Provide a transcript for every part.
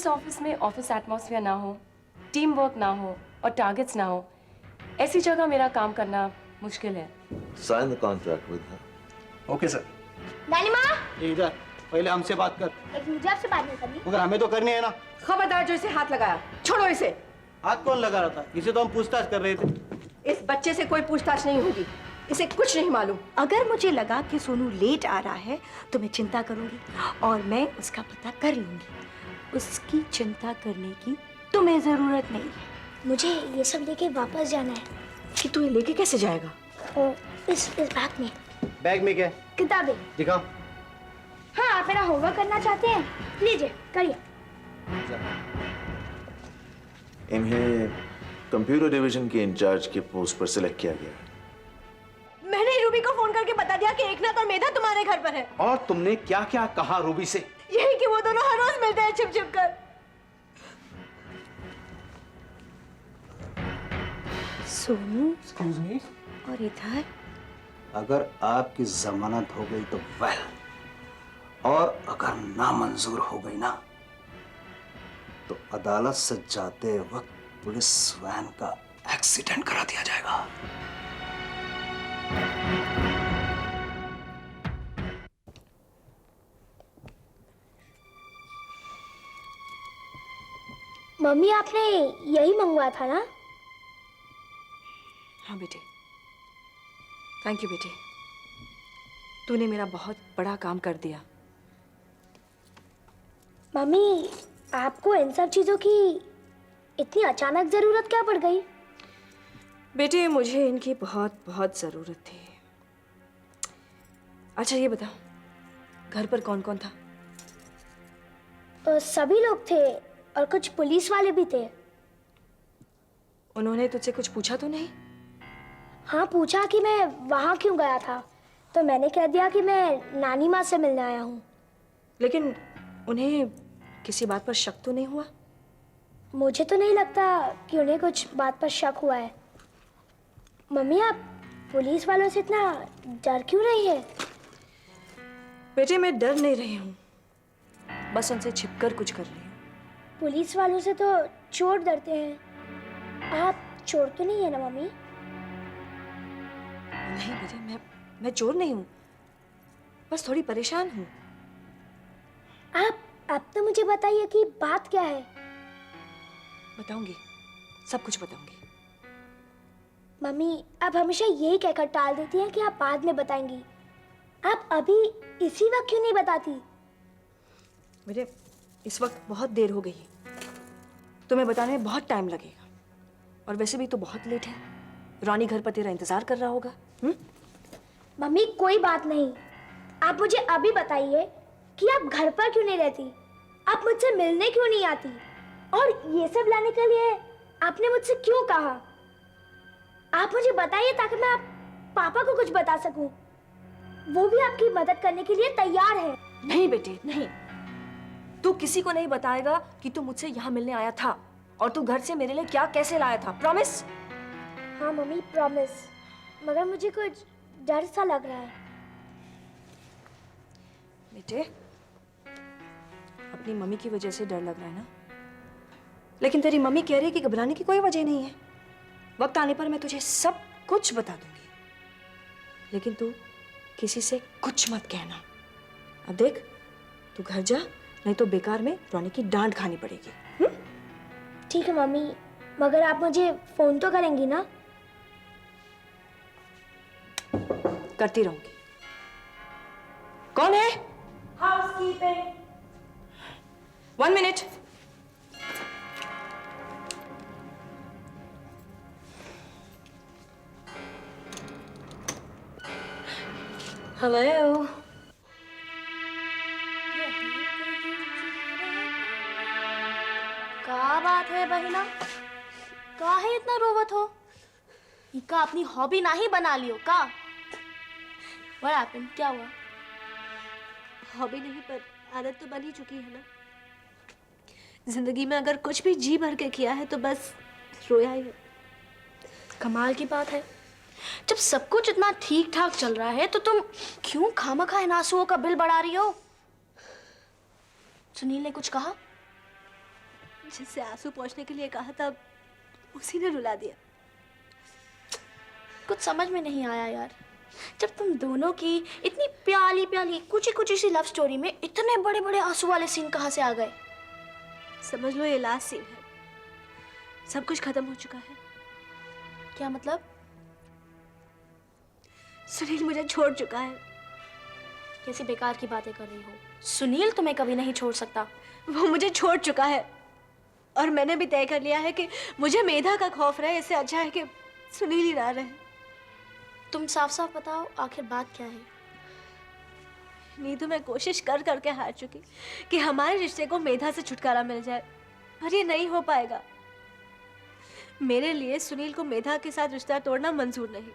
Office में office atmosphere ना हो, टीम वर्क ना हो और टारगेट्स ना हो, ऐसी जगह मेरा काम करना मुश्किल है। Sign the contract with her. Okay sir. नानी माँ, इधर पहले हमसे बात कर। एक मुझे आपसे बात नहीं करनी। मगर हमें तो करनी है ना। खबरदार जो इसे हाथ लगाया, छोड़ो इसे। हाथ कौन लगा रहा था? इसे तो हम पूछताछ कर रहे थे। इस बच्चे से कोई पूछताछ नहीं होगी, इसे कुछ नहीं मालूम। अगर मुझे लगा कि सोनू लेट आ रहा है तो मैं चिंता करूंगी और मैं उसका पता कर लूंगी। उसकी चिंता करने की तुम्हें जरूरत नहीं है। मुझे ये सब लेके वापस जाना है। कि तू ये लेके कैसे जाएगा? इस बैग में। बैग में क्या है? किताबें। दिखाओ। हाँ, आप मेरा होमवर्क करना चाहते हैं? लीजिए, करिए। इन्हें कंप्यूटर डिवीजन के इंचार्ज के पोस्ट पर सिलेक्ट किया गया है। मैंने रूबी को फोन करके बता दिया कि एकनाथ और मेधा तुम्हारे घर पर है। और तुमने क्या क्या कहा रूबी से? यही कि वो दोनों हर रोज मिलते हैं छिप छिप कर। Sonu excuse me. और इधर अगर आपकी जमानत हो गई तो वेल, और अगर नामंजूर हो गई ना तो अदालत से जाते वक्त पुलिस वैन का एक्सीडेंट करा दिया जाएगा। मम्मी, आपने यही मंगवाया था ना? हाँ बेटे, थैंक यू बेटे, तूने मेरा बहुत बड़ा काम कर दिया। मम्मी, आपको इन सब चीजों की इतनी अचानक जरूरत क्या पड़ गई? बेटे मुझे इनकी बहुत बहुत जरूरत थी। अच्छा ये बता, घर पर कौन कौन था? सभी लोग थे और कुछ पुलिस वाले भी थे। उन्होंने तुझसे कुछ पूछा तो नहीं? हाँ, पूछा कि मैं वहाँ क्यों गया था, तो मैंने कह दिया कि मैं नानी माँ से मिलने आया हूँ। लेकिन उन्हें किसी बात पर शक तो नहीं हुआ? मुझे तो नहीं लगता कि उन्हें कुछ बात पर शक हुआ है। मम्मी, आप पुलिस वालों से इतना डर क्यों रही है? बेटे मैं डर नहीं रही हूँ, बस उनसे छिपकर कुछ कर रही हूँ। पुलिस वालों से तो चोर डरते हैं, आप चोर तो नहीं है ना मम्मी? नहीं बेटे, मैं चोर नहीं हूँ, बस थोड़ी परेशान हूँ। आप तो मुझे बताइए कि बात क्या है। बताऊंगी, सब कुछ बताऊंगी। मम्मी, आप हमेशा यही कहकर टाल देती हैं कि आप बाद में बताएंगी। आप अभी इसी वक्त क्यों नहीं बताती? बेटे इस वक्त बहुत देर हो गई है, तुम्हें बताने में बहुत टाइम लगेगा, और वैसे भी तो बहुत लेट है। रानी घर पर तेरा इंतजार कर रहा होगा। मम्मी कोई बात नहीं, आप मुझे अभी बताइए कि आप घर पर क्यों नहीं रहती, आप मुझसे मिलने क्यों नहीं आती, और ये सब लाने के लिए आपने मुझसे क्यों कहा? आप मुझे बताइए ताकि मैं आप पापा को कुछ बता सकूं। वो भी आपकी मदद करने के लिए तैयार है। नहीं बेटे नहीं, तू किसी को नहीं बताएगा कि तू मुझसे यहाँ मिलने आया था, और तू घर से मेरे लिए क्या कैसे लाया था। प्रॉमिस? हाँ मम्मी, प्रॉमिस, मगर मुझे कुछ डर सा लग रहा है। बेटे अपनी मम्मी की वजह से डर लग रहा है ना, लेकिन तेरी मम्मी कह रही है कि घबराने की कोई वजह नहीं है। वक्त आने पर मैं तुझे सब कुछ बता दूंगी, लेकिन तू किसी से कुछ मत कहना। अब देख, तू घर जा, नहीं तो बेकार में रोनी की डांट खानी पड़ेगी। ठीक है मम्मी, मगर आप मुझे फोन तो करेंगी ना? करती रहूंगी। कौन है? हाउसकीपिंग। 1 मिनट। हेलो। क्या बात है बहिना, काहे इतना रोवत हो? इका अपनी हॉबी ना ही बना लियो का? What happened? क्या हुआ? हॉबी नहीं पर आदत तो बन ही चुकी है ना। जिंदगी में अगर कुछ भी जी भर के किया है तो बस रोया ही है। कमाल की बात है, जब सब कुछ इतना ठीक ठाक चल रहा है तो तुम क्यों खामखा इन आंसुओं का बिल बढ़ा रही हो? सुनील ने कुछ कहा? जिससे आंसू पोंछने के लिए कहा था उसी ने रुला दिया। कुछ समझ में नहीं आया यार, जब तुम दोनों की इतनी प्याली प्याली कुची सी लव स्टोरी में इतने बड़े बड़े आंसू वाले सीन कहाँ से आ गए? समझ लो ये लास्ट सीन है, सब कुछ खत्म हो चुका है। क्या मतलब? सुनील मुझे छोड़ चुका है। कैसी बेकार की बातें कर रही हो? सुनील तुम्हें कभी नहीं छोड़ सकता। वो मुझे छोड़ चुका है और मैंने भी तय कर लिया है कि मुझे मेधा का खौफ रहे, इससे अच्छा है कि सुनील ही ना रहे। तुम साफ साफ बताओ आखिर बात क्या है? नीतू, मैं कोशिश कर करके हार चुकी कि हमारे रिश्ते को मेधा से छुटकारा मिल जाए, पर ये नहीं हो पाएगा। मेरे लिए सुनील को मेधा के साथ रिश्ता तोड़ना मंजूर नहीं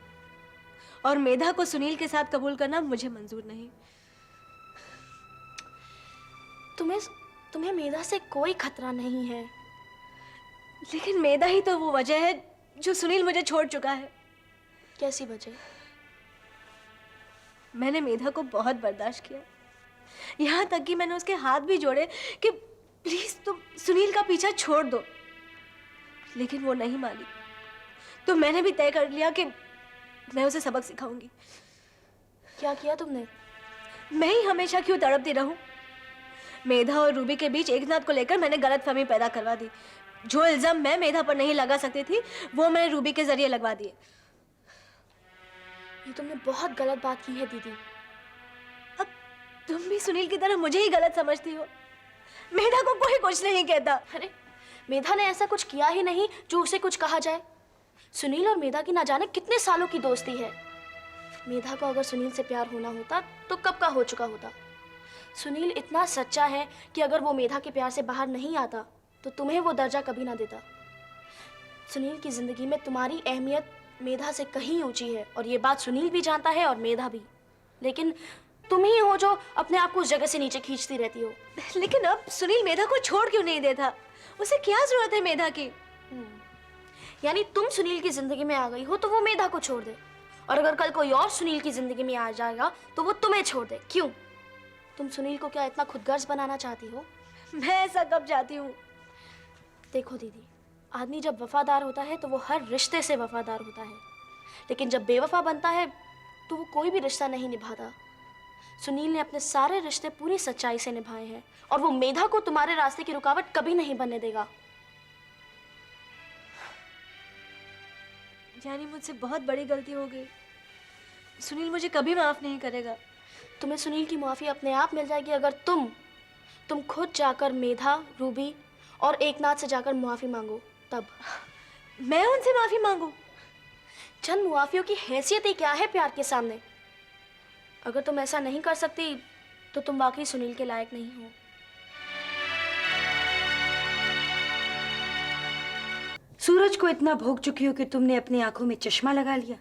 और मेधा को सुनील के साथ कबूल करना मुझे मंजूर नहीं। तुम्हें मेधा से कोई खतरा नहीं है। लेकिन मेधा ही तो वो वजह है जो सुनील मुझे छोड़ चुका है। कैसी वजह? मैंने मेधा को बहुत बर्दाश्त किया, यहाँ तक कि मैंने उसके हाथ भी जोड़े कि प्लीज तुम सुनील का पीछा छोड़ दो, लेकिन वो नहीं मानी। तो मैंने भी तय कर लिया कि मैं उसे सबक सिखाऊंगी। क्या किया तुमने? मैं ही हमेशा क्यों तड़पती रहूं? मेधा और रूबी के बीच एकनाथ को लेकर मैंने गलतफहमी पैदा करवा दी। जो इल्जाम मैं मेधा पर नहीं लगा सकती थी वो मैंने रूबी के जरिए लगवा दिए। ये तुमने बहुत गलत बात की है दीदी। अब तुम भी सुनील की तरह मुझे ही गलत समझती हो। मेधा को कोई कुछ नहीं कहता। अरे मेधा ने ऐसा कुछ किया ही नहीं जो उसे कुछ कहा जाए। सुनील और मेधा की ना जाने कितने सालों की दोस्ती है। मेधा को अगर सुनील से प्यार होना होता तो कब का हो चुका होता। सुनील इतना सच्चा है कि अगर वो मेधा के प्यार से बाहर नहीं आता तो तुम्हें वो दर्जा कभी ना देता। सुनील की जिंदगी में तुम्हारी अहमियत मेधा से कहीं ऊंची है और ये बात सुनील भी जानता है और मेधा भी। लेकिन तुम ही हो जो अपने आप को उस जगह से नीचे खींचती रहती हो। लेकिन अब सुनील मेधा को छोड़ क्यों नहीं देता? उसे क्या जरूरत है मेधा की? यानी तुम सुनील की जिंदगी में आ गई हो तो वो मेधा को छोड़ दे, और अगर कल कोई और सुनील की जिंदगी में आ जाएगा तो वो तुम्हें छोड़ दे। क्यों? तुम सुनील को क्या इतना खुदगर्ज बनाना चाहती हो? मैं ऐसा कब चाहती हूँ? देखो दीदी, आदमी जब वफादार होता है तो वो हर रिश्ते से वफादार होता है, लेकिन जब बेवफा बनता है तो वो कोई भी रिश्ता नहीं निभाता। सुनील ने अपने सारे रिश्ते पूरी सच्चाई से निभाए हैं और वो मेधा को तुम्हारे रास्ते की रुकावट कभी नहीं बनने देगा। यानी मुझसे बहुत बड़ी गलती हो गई। सुनील मुझे कभी माफ नहीं करेगा। तुम्हें सुनील की माफी अपने आप मिल जाएगी अगर तुम खुद जाकर मेधा, रूबी और एकनाथ से जाकर माफी मांगो। तब मैं उनसे माफी मांगू? चंद मुआफियों की हैसियत ही क्या है प्यार के सामने। अगर तुम ऐसा नहीं कर सकती तो तुम वाकई सुनील के लायक नहीं हो। सूरज को इतना भोग चुकी हो कि तुमने अपनी आंखों में चश्मा लगा लिया,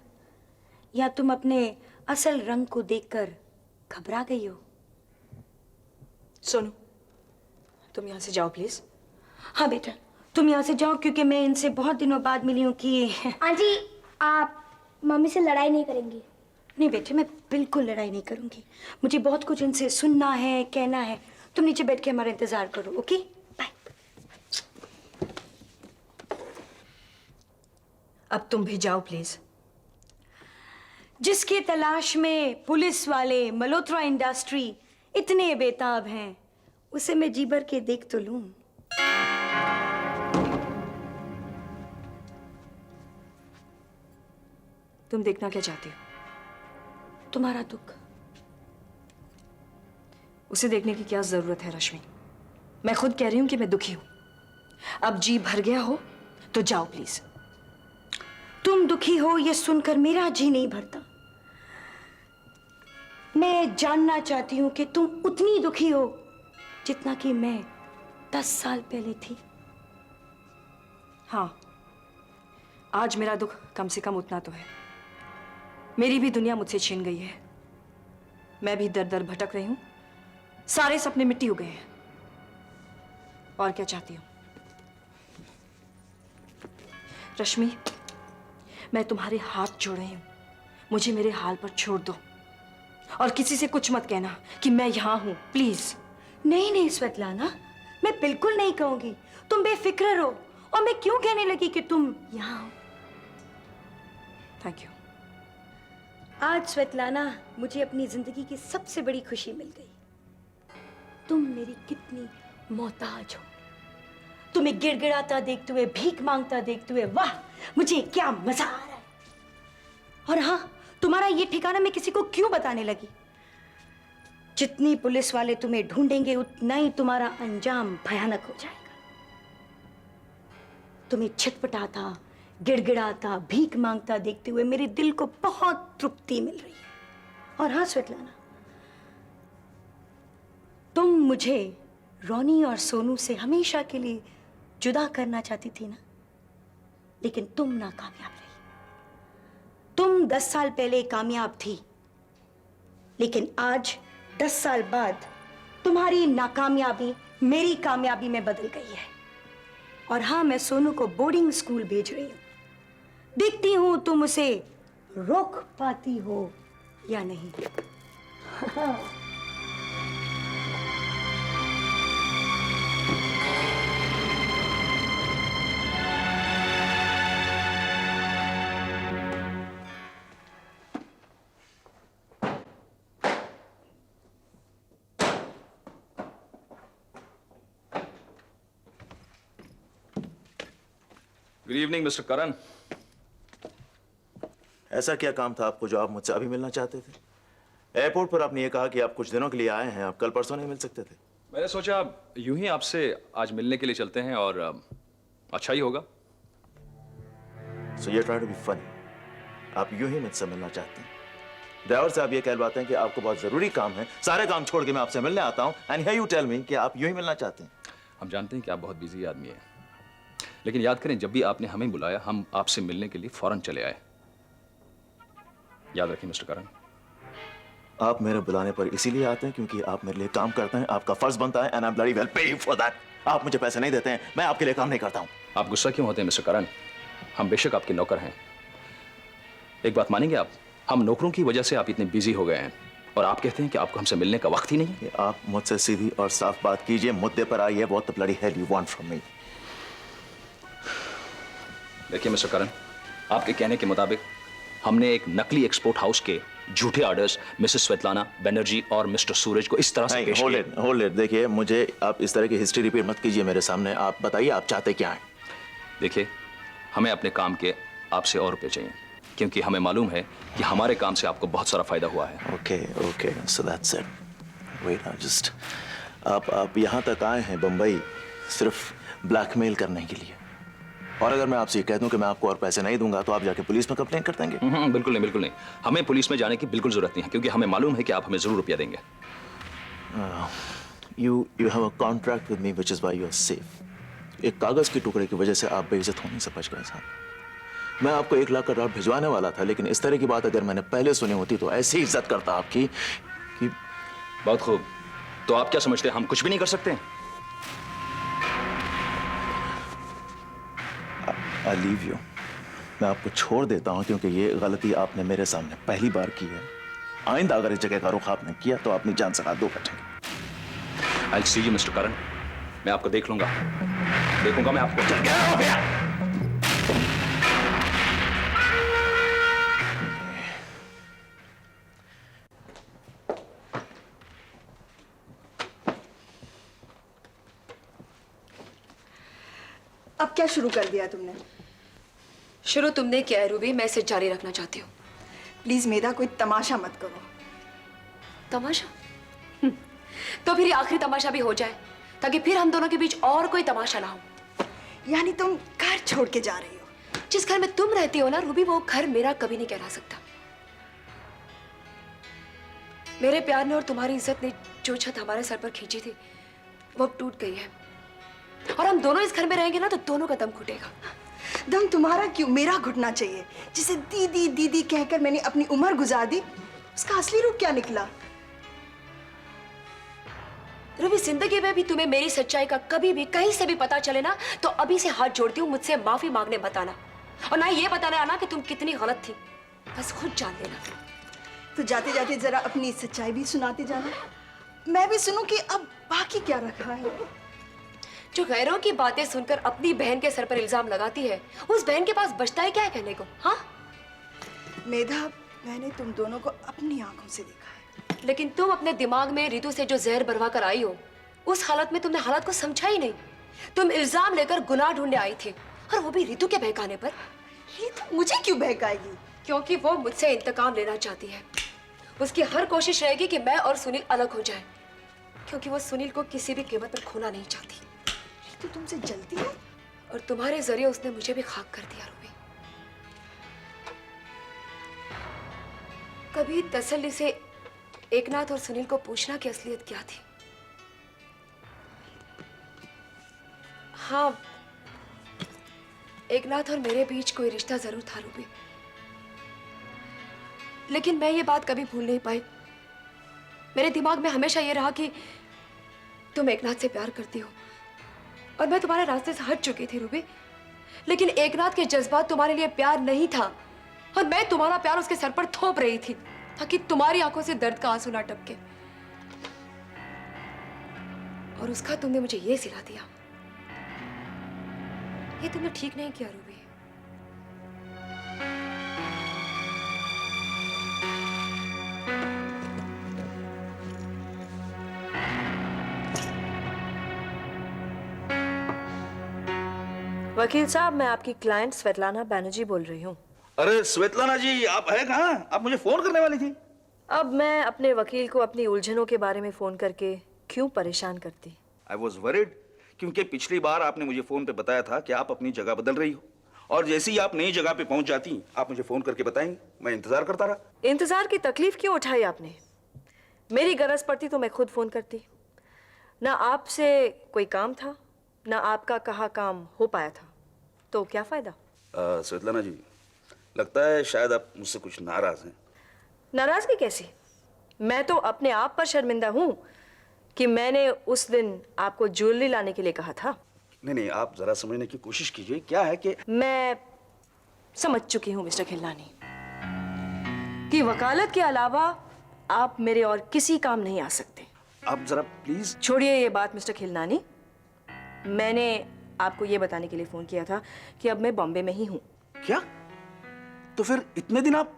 या तुम अपने असल रंग को देखकर घबरा गई हो? सोनू, तुम यहाँ से जाओ प्लीज। हाँ बेटा, तुम यहाँ से जाओ, क्योंकि मैं इनसे बहुत दिनों बाद मिली हूँ कि आंटी, आप मम्मी से लड़ाई नहीं करेंगी? नहीं बेटे, मैं बिल्कुल लड़ाई नहीं करूंगी। मुझे बहुत कुछ इनसे सुनना है, कहना है। तुम नीचे बैठ के हमारा इंतजार करो, ओके? बाय। अब तुम भी जाओ प्लीज। जिसकी तलाश में पुलिस वाले मल्होत्रा इंडस्ट्री इतने बेताब हैं, उसे मैं जी भर के देख तो लूं। तुम देखना क्या चाहती हो? तुम्हारा दुख। उसे देखने की क्या जरूरत है रश्मि? मैं खुद कह रही हूं कि मैं दुखी हूं। अब जी भर गया हो तो जाओ प्लीज। तुम दुखी हो ये सुनकर मेरा जी नहीं भरता। मैं जानना चाहती हूं कि तुम उतनी दुखी हो जितना कि मैं 10 साल पहले थी। हाँ, आज मेरा दुख कम से कम उतना तो है। मेरी भी दुनिया मुझसे छीन गई है। मैं भी दर दर भटक रही हूं। सारे सपने मिट्टी हो गए हैं। और क्या चाहती हूं? रश्मि, मैं तुम्हारे हाथ जोड़ रही हूं। मुझे मेरे हाल पर छोड़ दो और किसी से कुछ मत कहना कि मैं यहां हूं, प्लीज। नहीं नहीं स्वेतलाना, मैं बिल्कुल नहीं कहूंगी। तुम बेफिक्र रहो और मैं क्यों कहने लगी कि तुम यहाँ हो। Thank you. आज स्वेतलाना मुझे अपनी जिंदगी की सबसे बड़ी खुशी मिल गई। तुम मेरी कितनी मोहताज हो। तुम्हें गिड़गिड़ाता देखते हुए, भीख मांगता देखते हुए, वाह मुझे क्या मजा आ रहा है। और हाँ, तुम्हारा ये ठिकाना मैं किसी को क्यों बताने लगी? जितनी पुलिस वाले तुम्हें ढूंढेंगे उतना ही तुम्हारा अंजाम भयानक हो जाएगा। तुम्हें छटपटाता, गिड़गिड़ाता, भीख मांगता देखते हुए मेरे दिल को बहुत तृप्ति मिल रही है। और हाँ स्वेतलाना, तुम मुझे रोनी और सोनू से हमेशा के लिए जुदा करना चाहती थी ना, लेकिन तुम नाकामयाब रही। तुम 10 साल पहले कामयाब थी, लेकिन आज 10 साल बाद तुम्हारी नाकामयाबी मेरी कामयाबी में बदल गई है। और हाँ, मैं सोनू को बोर्डिंग स्कूल भेज रही हूं। देखती हूं तुम उसे रोक पाती हो या नहीं। गुड इवनिंग मिस्टर करण। ऐसा क्या काम था आपको जो आप मुझसे अभी मिलना चाहते थे? एयरपोर्ट पर आपने ये कहा कि आप कुछ दिनों के लिए आए हैं, आप कल परसों नहीं मिल सकते थे। मैंने सोचा यूं ही आपसे आज मिलने के लिए चलते हैं और अच्छा ही होगा। So you try to be funny. आप यूं ही मुझसे मिलना चाहते हैं। ड्राइवर से आप ये कहलवाते हैं कि आपको बहुत जरूरी काम है, सारे काम छोड़ के मैं आपसे मिलने आता हूं, and here you tell me कि आप यूं ही मिलना चाहते हैं। हम जानते हैं कि आप बहुत बिजी आदमी हैं, लेकिन याद करें जब भी आपने हमें बुलाया हम आपसे मिलने के लिए फौरन चले आए। याद रखिए मिस्टर करण। आप मेरे बुलाने पर इसीलिए आते हैं क्योंकि आप मेरे लिए काम करते हैं, आपका फर्ज बनता है, and I am bloody well paid for that. आप मुझे पैसे नहीं देते हैं, मैं आपके लिए काम नहीं करता हूं। आप गुस्सा क्यों होते हैं मिस्टर करण? हम बेशक आपके नौकर हैं। एक बात मानेंगे आप, हम नौकरों की वजह से आप इतने बिजी हो गए हैं और आप कहते हैं कि आपको हमसे मिलने का वक्त ही नहीं है। आप मुझसे सीधी और साफ बात कीजिए, मुद्दे पर आइए। What the bloody hell you want from me? देखिए मिस्टर करण, आपके कहने के मुताबिक हमने एक नकली एक्सपोर्ट हाउस के झूठे ऑर्डर्स मिसेस स्वेतलाना बनर्जी और मिस्टर सूरज को इस तरह से पेश किए। Hold it. देखिए, मुझे आप इस तरह की हिस्ट्री रिपीट मत कीजिए मेरे सामने। आप बताइए आप चाहते क्या हैं? देखिए, हमें अपने काम के आपसे और रुपए चाहिए, क्योंकि हमें मालूम है कि हमारे काम से आपको बहुत सारा फायदा हुआ है। Okay, so that's it. Wait just, आप यहाँ तक आए हैं बम्बई सिर्फ ब्लैकमेल करने के लिए, और अगर मैं आपसे ये कह दूं कि मैं आपको और पैसे नहीं दूंगा तो आप जाके पुलिस में कंप्लेंट कर देंगे? बिल्कुल नहीं, बिल्कुल नहीं। हमें पुलिस में जाने की बिल्कुल जरूरत नहीं है, क्योंकि हमें मालूम है कि आप हमें जरूर रुपया देंगे। You have a contract with me, which is why you are safe. एक कागज के टुकड़े की वजह से आप बेइज्जत होने से बच गए साहब। मैं आपको 1 लाख का ड्राफ्ट भिजवाने वाला था, लेकिन इस तरह की बात अगर मैंने पहले सुनी होती तो ऐसी इज्जत करता आपकी कि। बहुत खूब। तो आप क्या समझते हैं हम कुछ भी नहीं कर सकते? I leave you. मैं आपको छोड़ देता हूं क्योंकि ये गलती आपने मेरे सामने पहली बार की है। आइंदा अगर इस जगह का रुख आपने किया तो अपनी जान से हाथ धो बैठेंगे। I'll see you, मिस्टर करण। मैं आपको देख लूंगा, देखूंगा मैं आपको। चल गया हो गया। अब क्या शुरू कर दिया तुमने? शुरू तुमने किया है रूबी, मैं इसे जारी रखना चाहती हूँ। प्लीज मेधा, कोई तमाशा मत करो। तमाशा? तो फिर ये आखिरी तमाशा भी हो जाए, ताकि फिर हम दोनों के बीच और कोई तमाशा ना हो। यानी तुम घर छोड़ के जा रही हो? जिस घर में तुम रहती हो ना रूबी, वो घर मेरा कभी नहीं कहला सकता। मेरे प्यार ने और तुम्हारी इज्जत ने जो छत हमारे सर पर खींची थी वो अब टूट गई है, और हम दोनों इस घर में रहेंगे ना तो दोनों का दम घुटेगा। दम तुम्हारा क्यों, मेरा घुटना चाहिए। जिसे दीदी दीदी कहकर मैंने अपनी उम्र गुजार दी, उसका असली रूप क्या निकला? रूबी, जिंदगी में भी तुम्हें मेरी सच्चाई का कभी भी कहीं से भी पता चले ना तो अभी से हाथ जोड़ती हूँ, मुझसे माफी मांगने बताना, और ना ये बताने आना कि तुम कितनी गलत थी। बस खुद जान लेना। तो जाते जाते जरा अपनी सच्चाई भी सुनाते जाना, मैं भी सुनूं कि अब बाकी क्या रखा है। जो गैरों की बातें सुनकर अपनी बहन के सर पर इल्जाम लगाती है, उस बहन के पास बचता है क्या है कहने को? हाँ मेधा, मैंने तुम दोनों को अपनी आंखों से देखा है। लेकिन तुम अपने दिमाग में रितु से जो जहर भरवा कर आई हो, उस हालत में तुमने हालत को समझा ही नहीं। तुम इल्जाम लेकर गुनाह ढूंढने आई थी, और वो भी रितु के बहकाने पर। रितु मुझे क्यों बहकाएगी? क्योंकि वो मुझसे इंतकाम लेना चाहती है। उसकी हर कोशिश रहेगी कि मैं और सुनील अलग हो जाएं, क्योंकि वो सुनील को किसी भी कीमत पर खोना नहीं चाहती। रितु तुमसे जलती है, और तुम्हारे जरिए उसने मुझे भी खाक कर दिया रूबी। कभी तसल्ली से एकनाथ और सुनील को पूछना कि असलियत क्या थी। हाँ, एकनाथ और मेरे बीच कोई रिश्ता जरूर था रूबी, लेकिन मैं ये बात कभी भूल नहीं पाई। मेरे दिमाग में हमेशा ये रहा कि तुम एकनाथ से प्यार करती हो, और मैं तुम्हारे रास्ते से हट चुकी थी रूबी। लेकिन एकनाथ के जज्बात तुम्हारे लिए प्यार नहीं था, और मैं तुम्हारा प्यार उसके सर पर थोप रही थी ताकि तुम्हारी आंखों से दर्द का आंसू ना टपके। और उसका तुमने मुझे ये सिला दिया। ये तुमने ठीक नहीं किया रूबी। वकील साहब, मैं आपकी क्लाइंट स्वेतलाना बैनर्जी बोल रही हूँ। अरे स्वेतलाना जी, आप है कहाँ? आप मुझे फोन करने वाली थी। अब मैं अपने वकील को अपनी उलझनों के बारे में फोन करके क्यों परेशान करती? आई वॉज वरीड, क्योंकि पिछली बार आपने मुझे फोन पे बताया था कि आप अपनी जगह बदल रही हो, और जैसे ही आप नई जगह पे पहुंच जाती आप मुझे फोन करके बताएंगी। मैं इंतजार करता रहा। इंतजार की तकलीफ क्यों उठाई आपने? मेरी गरज पड़ती तो मैं खुद फोन करती। ना आपसे कोई काम था, ना आपका कहा काम हो पाया था, तो क्या फायदा? स्वेतलाना जी, लगता है शायद आप मुझसे कुछ नाराज हैं। नाराजगी कैसी? मैं तो अपने आप पर शर्मिंदा हूं कि मैंने उस दिन आपको ज्वेलरी लाने के लिए कहा था। नहीं नहीं, आप जरा समझने की कोशिश कीजिए। क्या है कि मैं समझ चुकी हूं मिस्टर खिलनानी कि वकालत के अलावा आप मेरे और किसी काम नहीं आ सकते। आप जरा प्लीज छोड़िए ये बात मिस्टर खिलनानी। मैंने आपको ये बताने के लिए फोन किया था कि अब मैं बॉम्बे में ही हूं। क्या? तो फिर इतने दिन आप,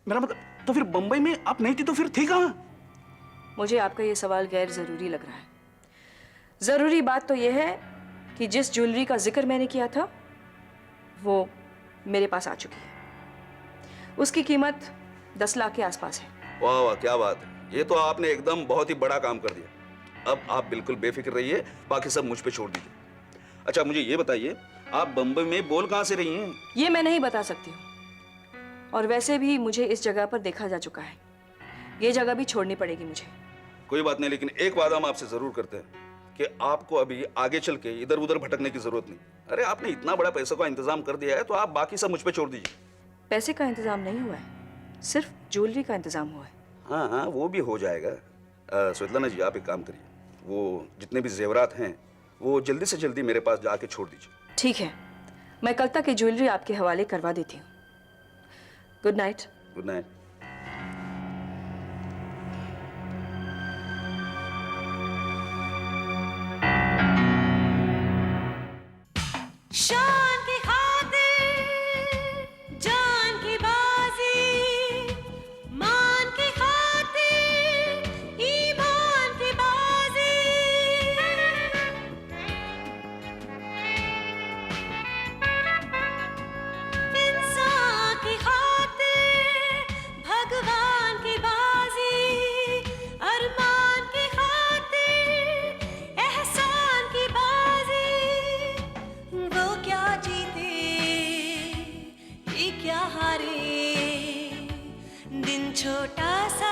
मेरा मतलब, तो फिर बंबई में आप नहीं थी तो फिर थी कहां? मुझे आपका ये सवाल गैर जरूरी लग रहा है। जरूरी बात तो यह है कि जिस ज्वेलरी का जिक्र मैंने किया था वो मेरे पास आ चुकी है। उसकी कीमत 10 लाख के आसपास है। वाह वाह, क्या बात है। ये तो आपने एकदम बहुत ही बड़ा काम कर दिया। अब आप बिल्कुल बेफिक्र रहिए, बाकी सब मुझ पे छोड़ दीजिए। अच्छा मुझे ये बताइए, आप बंबई में बोल कहां से रही हैं? ये मैं नहीं बता सकती हूँ, और वैसे भी मुझे इस जगह पर देखा जा चुका है। ये जगह भी छोड़नी पड़ेगी मुझे। कोई बात नहीं, लेकिन एक वादा हम आपसे जरूर करते हैं कि आपको अभी आगे चल के इधर उधर भटकने की जरूरत नहीं। अरे आपने इतना बड़ा पैसों का इंतजाम कर दिया है, तो आप बाकी सब मुझ पे छोड़ दीजिए। पैसे का इंतजाम नहीं हुआ है, सिर्फ ज्वेलरी का इंतजाम हुआ है। हाँ हाँ, वो भी हो जाएगा। स्वेतलाना जी, आप एक काम करिए, वो जितने भी जेवरात हैं वो जल्दी से जल्दी मेरे पास जाके छोड़ दीजिए। ठीक है, मैं कल तक ये ज्वेलरी आपके हवाले करवा देती हूँ। Good night. Good night. शान की खातिर जान की बाजी, मान की खातिर ईमान की बाजी। इंसान की खातिर भगवान की बाजी, अरमान की खातिर एहसान की बाजी। वो क्या जीते ये क्या हारे, दिन छोटा सा